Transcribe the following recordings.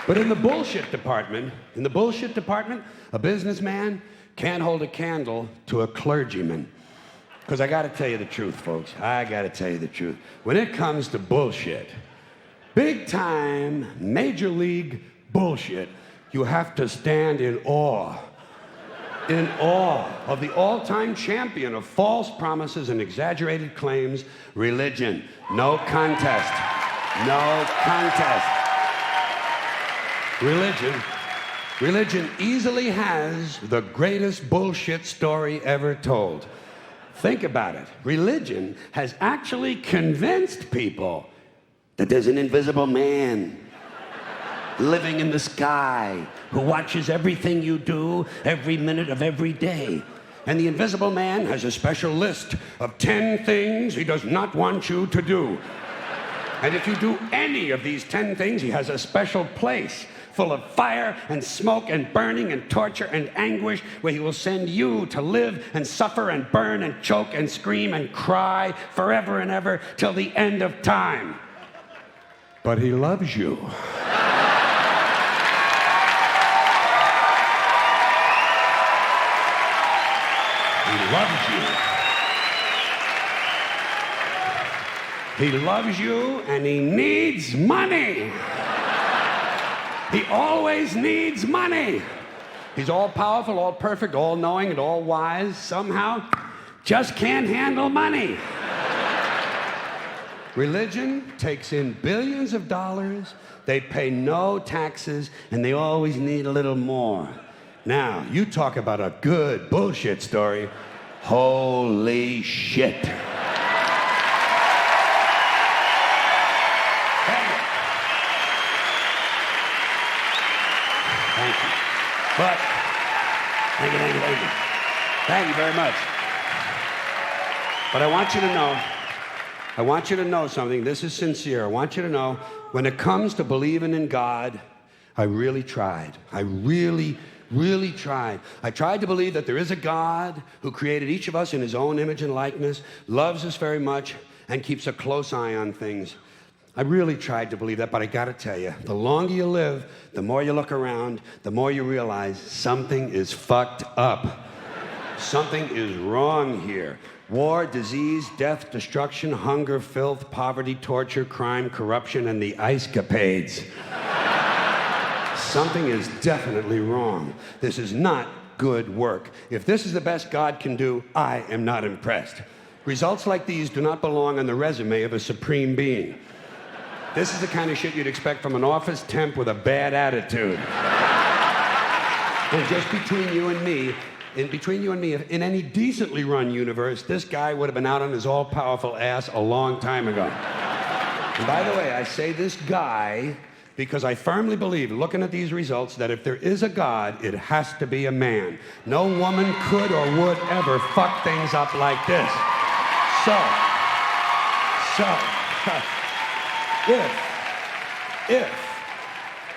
But in the bullshit department, a businessman can't hold a candle to a clergyman. Because I got to tell you the truth, folks. I got to tell you the truth. When it comes to bullshit, big time, major league bullshit, you have to stand in awe of the all-time champion of false promises and exaggerated claims, religion. No contest. No contest. Religion easily has the greatest bullshit story ever told. Think about it. Religion has actually convinced people that there's an invisible man living in the sky who watches everything you do every minute of every day. And the invisible man has a special list of 10 things he does not want you to do. And if you do any of these 10 things, he has a special place full of fire and smoke and burning and torture and anguish where he will send you to live and suffer and burn and choke and scream and cry forever and ever till the end of time. But he loves you. He loves you. He loves you and he needs money. He always needs money. He's all powerful, all perfect, all knowing, and all wise. Somehow, just can't handle money. Religion takes in billions of dollars. They pay no taxes, and they always need a little more. Now, you talk about a good bullshit story. Holy shit. Thank you. But, thank you. Thank you very much. But I want you to know something. This is sincere. I want you to know, when it comes to believing in God, I really tried. I really tried. I tried to believe that there is a God who created each of us in his own image and likeness, loves us very much, and keeps a close eye on things. I really tried to believe that, but I gotta tell you, the longer you live, the more you look around, the more you realize something is fucked up. Something is wrong here. War, disease, death, destruction, hunger, filth, poverty, torture, crime, corruption, and the ice-capades. Something is definitely wrong. This is not good work. If this is the best God can do, I am not impressed. Results like these do not belong on the resume of a supreme being. This is the kind of shit you'd expect from an office temp with a bad attitude. And just between you and me, in any decently run universe, this guy would have been out on his all-powerful ass a long time ago. And by the way, I say this guy because I firmly believe, looking at these results, that if there is a God, it has to be a man. No woman could or would ever fuck things up like this.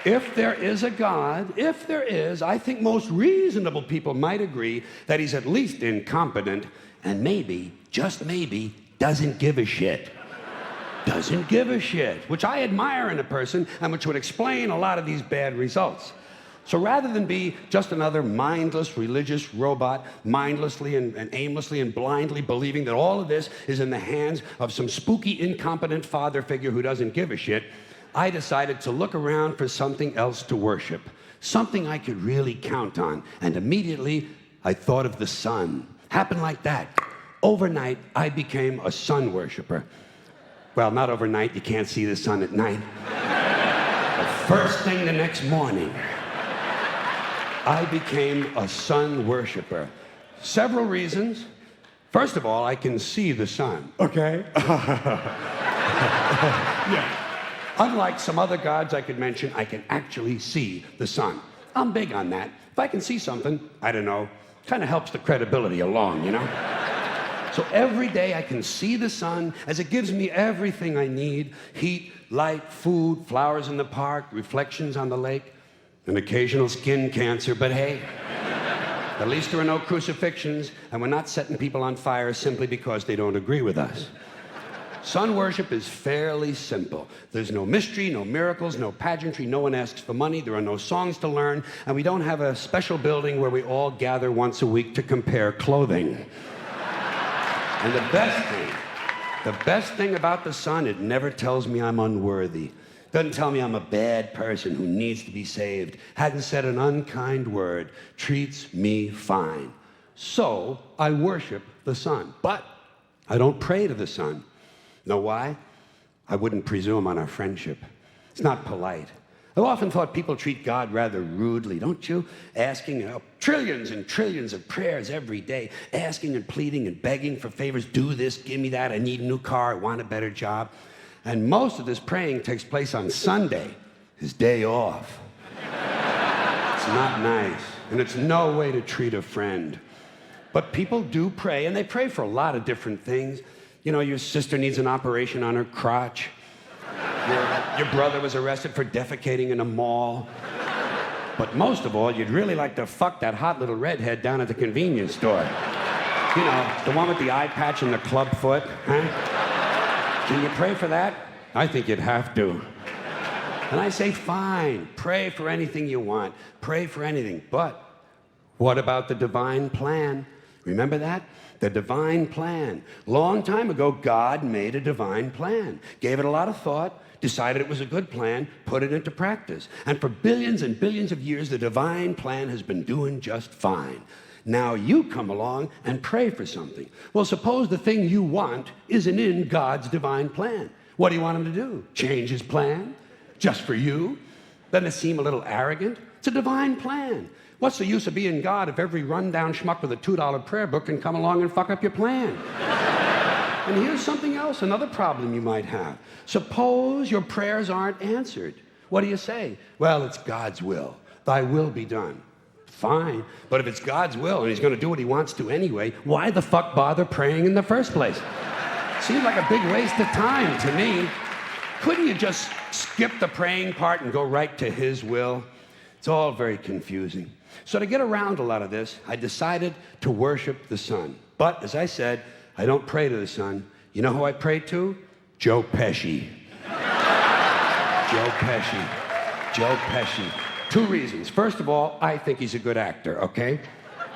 If there is a God, I think most reasonable people might agree that he's at least incompetent and maybe, just maybe, doesn't give a shit. Doesn't give a shit, which I admire in a person and which would explain a lot of these bad results. So rather than be just another mindless religious robot, mindlessly and aimlessly and blindly believing that all of this is in the hands of some spooky, incompetent father figure who doesn't give a shit, I decided to look around for something else to worship, something I could really count on. And immediately, I thought of the sun. Happened like that. Overnight, I became a sun worshiper. Well, not overnight, you can't see the sun at night. But first thing the next morning, I became a sun worshiper. Several reasons. First of all, I can see the sun, okay? Yeah. Unlike some other gods I could mention, I can actually see the sun. I'm big on that. If I can see something, I don't know, kind of helps the credibility along, you know? So every day I can see the sun as it gives me everything I need: heat, light, food, flowers in the park, reflections on the lake, an occasional skin cancer, but hey, at least there are no crucifixions and we're not setting people on fire simply because they don't agree with us. Sun worship is fairly simple. There's no mystery, no miracles, no pageantry. No one asks for money. There are no songs to learn. And we don't have a special building where we all gather once a week to compare clothing. And the best thing about the sun, it never tells me I'm unworthy. Doesn't tell me I'm a bad person who needs to be saved. Hadn't said an unkind word. Treats me fine. So I worship the sun. But I don't pray to the sun. Know why? I wouldn't presume on our friendship. It's not polite. I've often thought people treat God rather rudely, don't you? Asking trillions and trillions of prayers every day, asking and pleading and begging for favors. Do this, give me that, I need a new car, I want a better job. And most of this praying takes place on Sunday, his day off. It's not nice, and it's no way to treat a friend. But people do pray, and they pray for a lot of different things. You know, your sister needs an operation on her crotch. Your brother was arrested for defecating in a mall. But most of all, you'd really like to fuck that hot little redhead down at the convenience store. You know, the one with the eye patch and the club foot, huh? Can you pray for that? I think you'd have to. And I say, fine, pray for anything you want. Pray for anything. But what about the divine plan? Remember that? The divine plan. Long time ago, God made a divine plan. Gave it a lot of thought, decided it was a good plan, put it into practice. And for billions and billions of years, the divine plan has been doing just fine. Now you come along and pray for something. Well, suppose the thing you want isn't in God's divine plan. What do you want him to do? Change his plan? Just for you? Doesn't it seem a little arrogant? It's a divine plan. What's the use of being God if every rundown schmuck with a $2 prayer book can come along and fuck up your plan? And here's something else, another problem you might have. Suppose your prayers aren't answered. What do you say? Well, it's God's will. Thy will be done. Fine, but if it's God's will and he's going to do what he wants to anyway, why the fuck bother praying in the first place? Seems like a big waste of time to me. Couldn't you just skip the praying part and go right to his will? It's all very confusing. So to get around a lot of this, I decided to worship the sun. But as I said, I don't pray to the sun. You know who I pray to? Joe Pesci. Joe Pesci. Joe Pesci. Two reasons. First of all, I think he's a good actor, okay?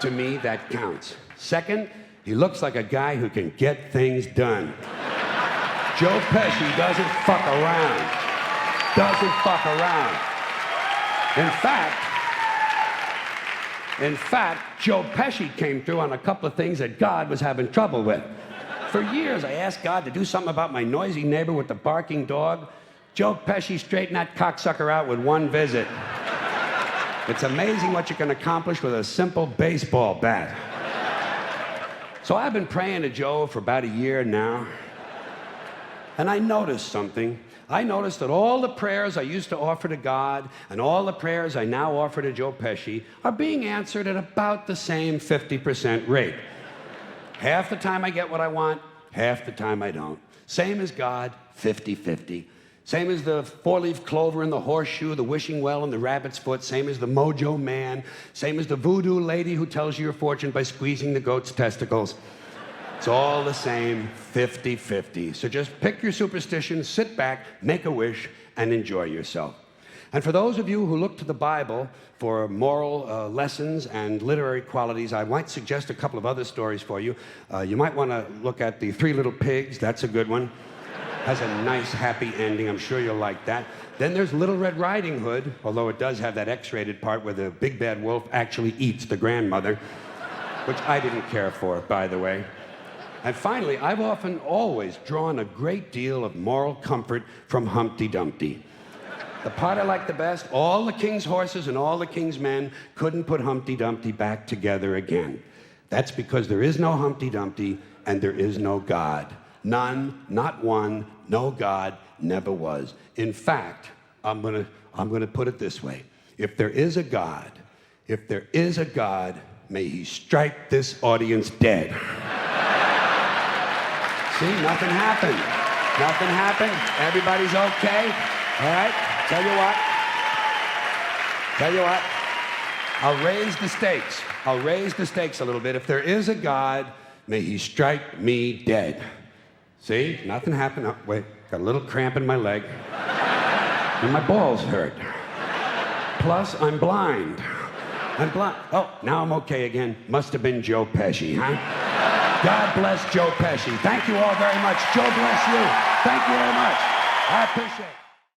To me, that counts. Second, he looks like a guy who can get things done. Joe Pesci doesn't fuck around. Doesn't fuck around. In fact, Joe Pesci came through on a couple of things that God was having trouble with. For years, I asked God to do something about my noisy neighbor with the barking dog. Joe Pesci straightened that cocksucker out with one visit. It's amazing what you can accomplish with a simple baseball bat. So I've been praying to Joe for about a year now, and I noticed something. I noticed that all the prayers I used to offer to God and all the prayers I now offer to Joe Pesci are being answered at about the same 50% rate. Half the time I get what I want, half the time I don't. Same as God, 50-50. Same as the four-leaf clover and the horseshoe, the wishing well and the rabbit's foot. Same as the mojo man. Same as the voodoo lady who tells you your fortune by squeezing the goat's testicles. It's all the same, 50-50. So just pick your superstition, sit back, make a wish, and enjoy yourself. And for those of you who look to the Bible for moral lessons and literary qualities, I might suggest a couple of other stories for you. You might want to look at The Three Little Pigs. That's a good one. Has a nice, happy ending. I'm sure you'll like that. Then there's Little Red Riding Hood, although it does have that X-rated part where the big bad wolf actually eats the grandmother, which I didn't care for, by the way. And finally, I've often always drawn a great deal of moral comfort from Humpty Dumpty. The part I like the best, all the king's horses and all the king's men couldn't put Humpty Dumpty back together again. That's because there is no Humpty Dumpty and there is no God. None, not one, no God, never was. In fact, I'm gonna put it this way. If there is a God, may he strike this audience dead. See, nothing happened. Nothing happened. Everybody's okay. All right? Tell you what. I'll raise the stakes. I'll raise the stakes a little bit. If there is a God, may he strike me dead. See, nothing happened. Oh, wait, got a little cramp in my leg. And my balls hurt. Plus, I'm blind. I'm blind. Oh, now I'm okay again. Must have been Joe Pesci, huh? God bless Joe Pesci. Thank you all very much. Joe bless you. Thank you very much. I appreciate it.